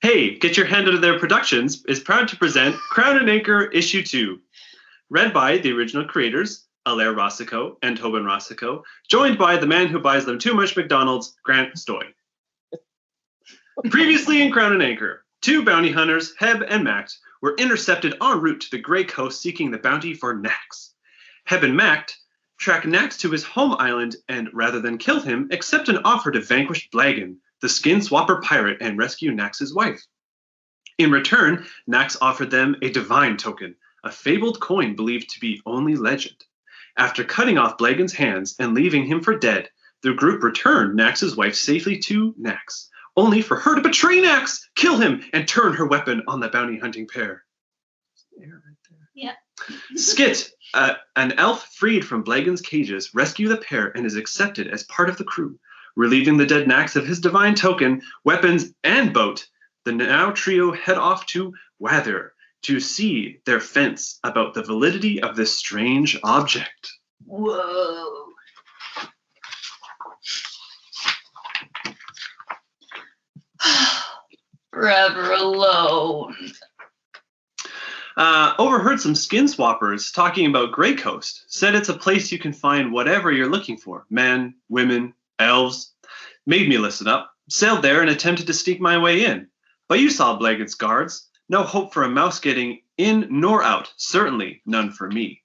Hey, Get Your Hand Out of There Productions is proud to present Crown and Anchor Issue 2, read by the original creators, Alaire Racicot and Toben Racicot, joined by the man who buys them too much McDonald's, Grant Stoye. Previously in Crown and Anchor, two bounty hunters, Heb and Macht, were intercepted en route to the Grey Coast seeking the bounty for Nax. Heb and Macht track Nax to his home island and, rather than kill him, accept an offer to vanquish Blagan, the skin swapper pirate, and rescue Nax's wife. In return, Nax offered them a divine token, a fabled coin believed to be only legend. After cutting off Blagan's hands and leaving him for dead, the group returned Nax's wife safely to Nax, only for her to betray Nax, kill him, and turn her weapon on the bounty hunting pair. Yeah. Skit, an elf freed from Blagan's cages, rescue the pair and is accepted as part of the crew. Relieving the dead Nax of his divine token, weapons, and boat, the now trio head off to Wather to see their fence about the validity of this strange object. Whoa. Forever alone. Overheard some skin swappers talking about Grey Coast. Said it's a place you can find whatever you're looking for. Men, women, elves. Made me listen up. Sailed there and attempted to sneak my way in. But you saw Blagan's guards. No hope for a mouse getting in nor out. Certainly none for me.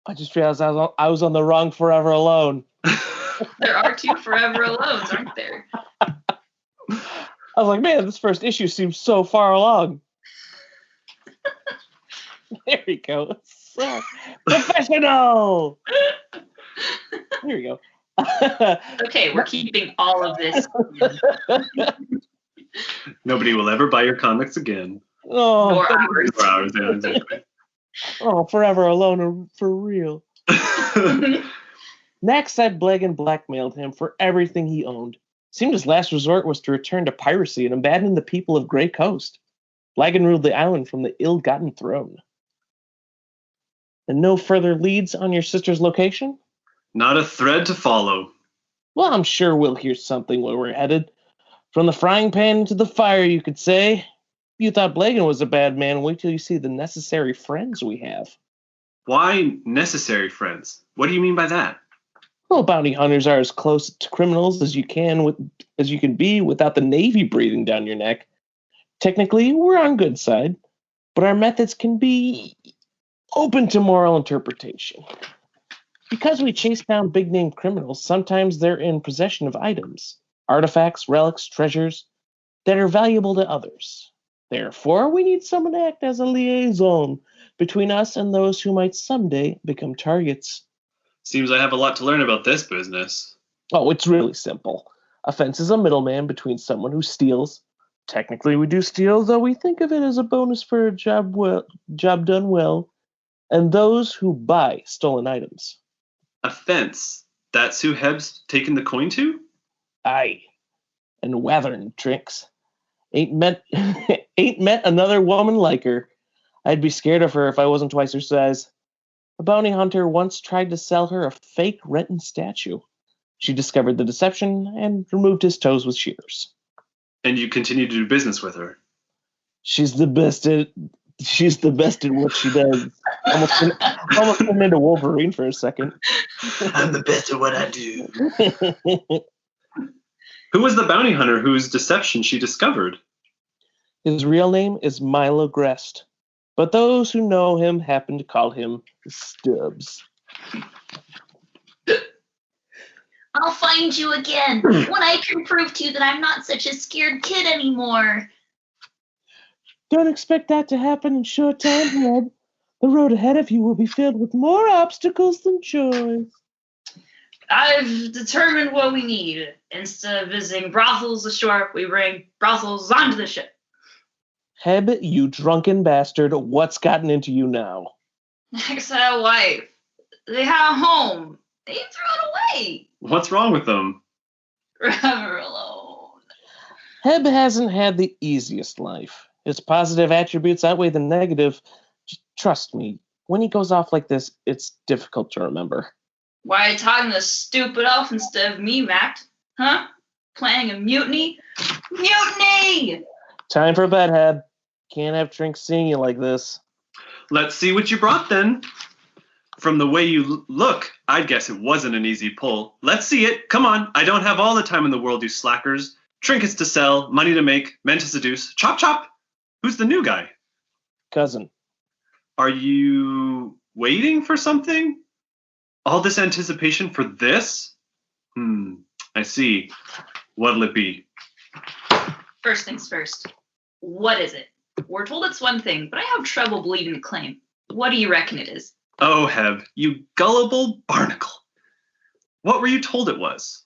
I just realized I was on the wrong Forever Alone. There are two Forever Alones, aren't there? I was like, man, this first issue seems so far along. There we go. So, professional! Here we go. Okay, we're keeping all of this. Nobody will ever buy your comics again. Oh, 4 hours. 4 hours, yeah, exactly. Oh, Forever Alone for real. Nax said Blagan blackmailed him for everything he owned. Seemed his last resort was to return to piracy and abandon the people of Grey Coast. Blagan ruled the island from the ill-gotten throne. And no further leads on your sister's location? Not a thread to follow. Well, I'm sure we'll hear something where we're headed. From the frying pan to the fire, you could say. You thought Blagan was a bad man. Wait till you see the necessary friends we have. Why necessary friends? What do you mean by that? Well, bounty hunters are as close to criminals as you can be without the Navy breathing down your neck. Technically, we're on good side, but our methods can be open to moral interpretation. Because we chase down big-name criminals, sometimes they're in possession of items, artifacts, relics, treasures that are valuable to others. Therefore, we need someone to act as a liaison between us and those who might someday become targets. Seems I have a lot to learn about this business. Oh, it's really simple. A fence is a middleman between someone who steals. Technically, we do steal, though we think of it as a bonus for a job done well, and those who buy stolen items. A fence? That's who Heb's taken the coin to? Aye. And wathering tricks. Ain't met another woman like her. I'd be scared of her if I wasn't twice her size. A bounty hunter once tried to sell her a fake Renton statue. She discovered the deception and removed his toes with shears. And you continue to do business with her? She's the best at what she does. Almost turned into Wolverine for a second. I'm the best at what I do. Who was the bounty hunter whose deception she discovered? His real name is Milo Grest, but those who know him happen to call him Stubbs. I'll find you again when I can prove to you that I'm not such a scared kid anymore. Don't expect that to happen in short time, Heb. The road ahead of you will be filled with more obstacles than joys. I've determined what we need. Instead of visiting brothels ashore, we bring brothels onto the ship. Heb, you drunken bastard, what's gotten into you now? Max had a wife. They had a home. They threw it away. What's wrong with them? Forever alone. Heb hasn't had the easiest life. His positive attributes outweigh the negative. Trust me, when he goes off like this, it's difficult to remember. Why are you talking to stupid elf instead of me, Matt? Huh? Planning a mutiny? Mutiny! Time for bed, Heb. Can't have Trink seeing you like this. Let's see what you brought then. From the way you look, I'd guess it wasn't an easy pull. Let's see it. Come on. I don't have all the time in the world, you slackers. Trinkets to sell, money to make, men to seduce. Chop, chop. Who's the new guy? Cousin. Are you waiting for something? All this anticipation for this? I see. What'll it be? First things first. What is it? We're told it's one thing, but I have trouble believing the claim. What do you reckon it is? Oh, Heb, you gullible barnacle. What were you told it was?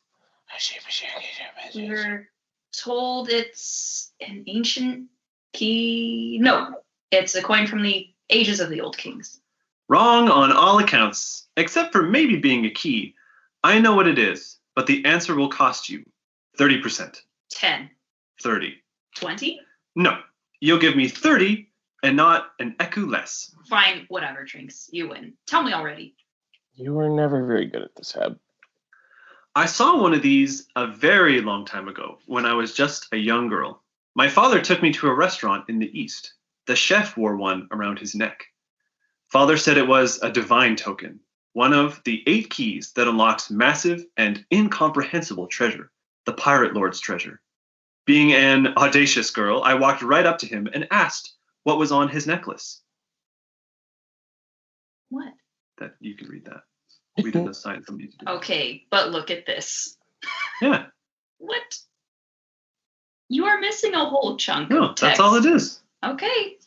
We were told it's an ancient key. No, it's a coin from the ages of the old kings. Wrong on all accounts, except for maybe being a key. I know what it is, but the answer will cost you 30%. 10. 30. 20? No, you'll give me 30 and not an ecu less. Fine, whatever, Trinks. You win. Tell me already. You were never very good at this, Heb. I saw one of these a very long time ago when I was just a young girl. My father took me to a restaurant in the East. The chef wore one around his neck. Father said it was a divine token, one of the 8 keys that unlocks massive and incomprehensible treasure, the Pirate Lord's treasure. Being an audacious girl, I walked right up to him and asked what was on his necklace. What? That you can read that. We didn't assign somebody to do that. Okay, but look at this. Yeah. What? You are missing a whole chunk No, of text. that's all it is. Okay.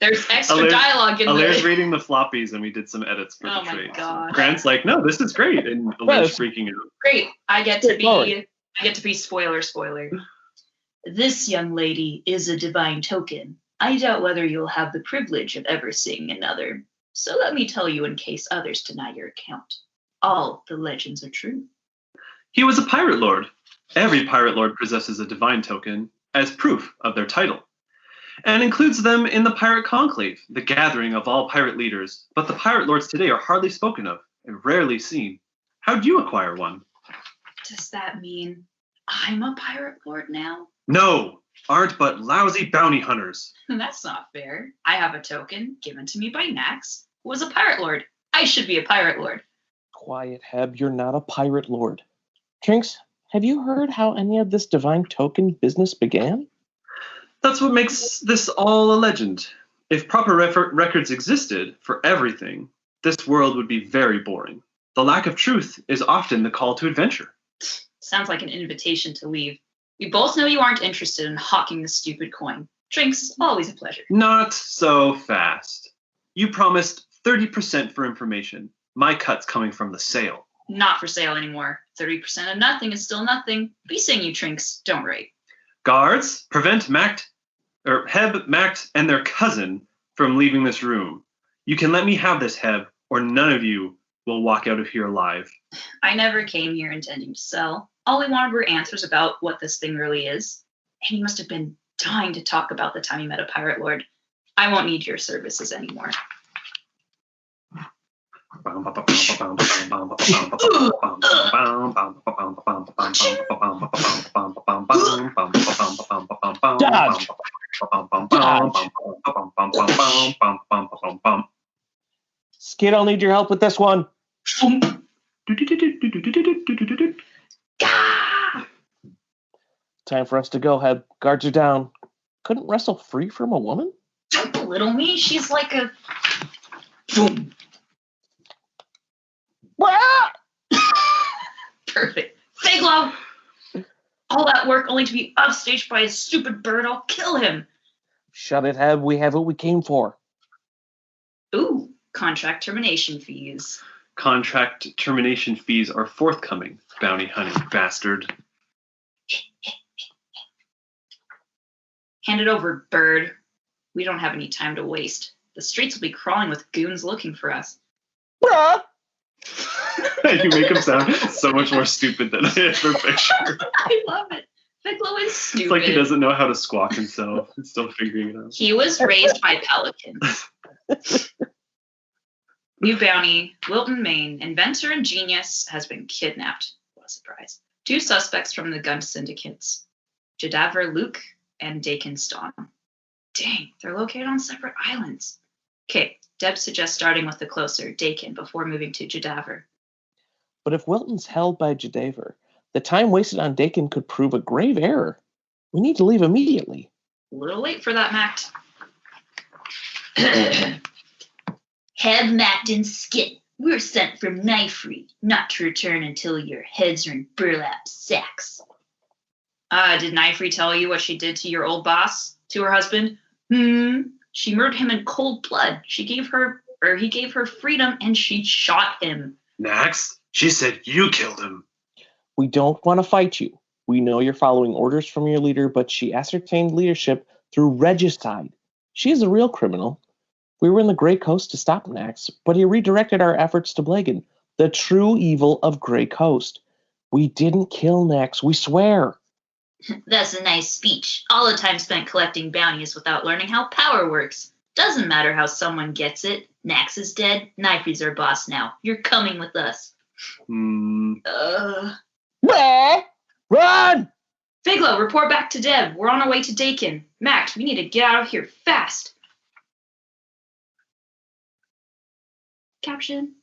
There's extra Alaire- dialogue in Alaire's there. reading the floppies and we did some edits for Oh the my trade. God. Grant's like, no, this is great. And Alaire's freaking out. Great. I get to Straightforward. be spoiler. This young lady is a divine token. I doubt whether you'll have the privilege of ever seeing another. So let me tell you in case others deny your account. All the legends are true. He was a pirate lord. Every pirate lord possesses a divine token as proof of their title, and includes them in the pirate conclave, the gathering of all pirate leaders. But the pirate lords today are hardly spoken of and rarely seen. How'd you acquire one? Does that mean I'm a pirate lord now? No, aren't but lousy bounty hunters. That's not fair. I have a token given to me by Nax, who was a pirate lord. I should be a pirate lord. Quiet, Heb. You're not a pirate lord. Trinks, have you heard how any of this divine token business began? That's what makes this all a legend. If proper records existed for everything, this world would be very boring. The lack of truth is often the call to adventure. Sounds like an invitation to leave. We both know you aren't interested in hawking the stupid coin. Drinks, always a pleasure. Not so fast. You promised 30% for information. My cut's coming from the sale. Not for sale anymore. 30% of nothing is still nothing. Be saying you Trinks, don't rate. Guards, prevent Heb, Mact, and their cousin from leaving this room. You can let me have this, Heb, or none of you will walk out of here alive. I never came here intending to sell. All we wanted were answers about what this thing really is. And you must have been dying to talk about the time you met a pirate lord. I won't need your services anymore. Dodge. Skid, I'll need your help with this one. Gah! Time for us to go, Heb. Guards are down. Couldn't wrestle free from a woman? Don't belittle me. She's like a... Boom. Perfect. Faglo! All that work only to be upstaged by a stupid bird. I'll kill him. Shut it, Heb. We have what we came for. Ooh, contract termination fees. Contract termination fees are forthcoming, bounty hunting bastard. Hand it over, bird. We don't have any time to waste. The streets will be crawling with goons looking for us. Bruh! You make him sound so much more stupid than I ever pictured. I love it. Figlo is stupid. It's like he doesn't know how to squawk himself. He's still figuring it out. He was raised by pelicans. New bounty, Wilton, Maine. Inventor and genius has been kidnapped. What a surprise. 2 suspects from the gun syndicates. Jadaver Luke, and Dakin Stawn. Dang, they're located on separate islands. Okay, Deb suggests starting with the closer, Dakin, before moving to Jadaver. But if Wilton's held by Jadaver, the time wasted on Dakin could prove a grave error. We need to leave immediately. A little late for that, Mact. Heb, Mact, and Skit, we're sent from Knifery, not to return until your heads are in burlap sacks. Did Knifery tell you what she did to your old boss, to her husband? She murdered him in cold blood. He gave her freedom, and she shot him. Nax, she said you killed him. We don't want to fight you. We know you're following orders from your leader, but she ascertained leadership through regicide. She is a real criminal. We were in the Grey Coast to stop Nax, but he redirected our efforts to Blagan, the true evil of Grey Coast. We didn't kill Nax, we swear. That's a nice speech. All the time spent collecting bounties without learning how power works. Doesn't matter how someone gets it. Nax is dead. Knifey's our boss now. You're coming with us. Run! Figlo, report back to Deb. We're on our way to Dakin. Mact, we need to get out of here fast. Caption.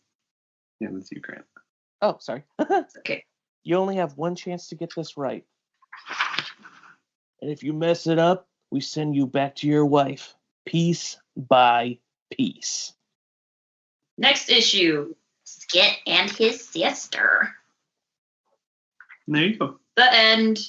Yeah, that's you, Grant. Oh, sorry. Okay. You only have one chance to get this right. And if you mess it up, we send you back to your wife. Piece by piece. Next issue. Skit and his sister. There you go. The end.